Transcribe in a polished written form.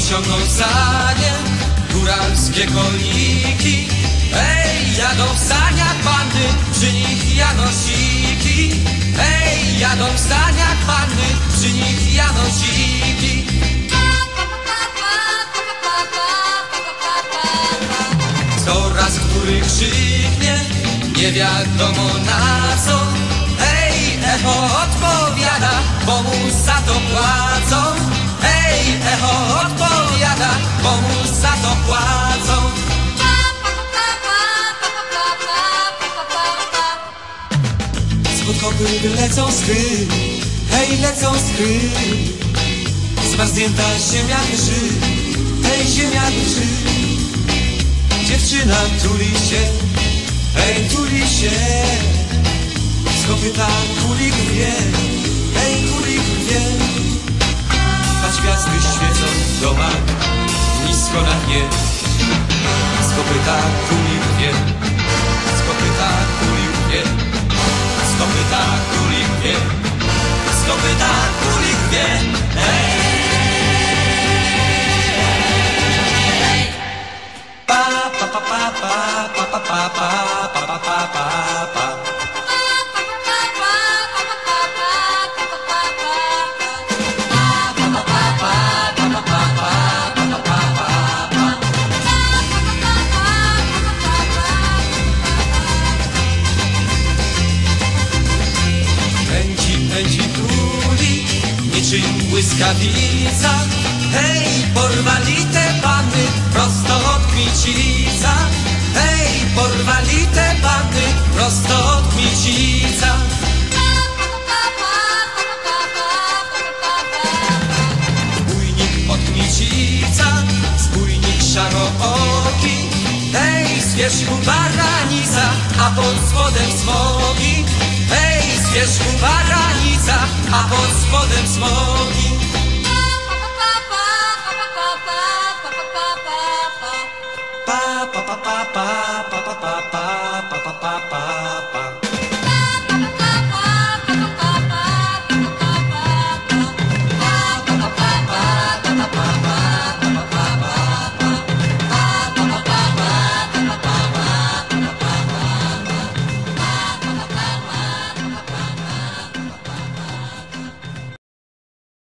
Ciągną sanie góralskie koniki. Ej, jadą w saniach panny, przy nich janosiki. Ej, jadą w saniach panny, przy nich janosiki. Coraz który krzyknie, nie wiadomo na co. Ej, echo odpowiada, bo mu za to płacą. Ej, echo odpowiada, bo mu za to płacą. Spod kopyt lecą skry, hej, lecą skry. Zmarznięta ziemia drży, hej, ziemia drży. Dziewczyna tuli się, hej, tuli się. Z kopyta kulik wie, hej, kulik wie. Patrz, gwiazdy świecą w domach, nisko na dnie. Z kopyta kulik wie, z kopyta kulik wie. Z kopyta kulik wie, z kopyta kulik wie. Hej! Pa pa pa pa pa pa pa pa pa pa pa pa. Pędzi tuli, niczym błyskawica. Hej, porwali te panny prosto od Kmicica. Hej, porwali te panny prosto od Kmicica. Zbójnik od Kmicica, zbójnik szarooki. Hej, z wierzchu baranica, a pod spodem smogi. Hej, z wierzchu baranica, a pod spodem smogi. Pa pa pa pa pa pa pa pa pa pa.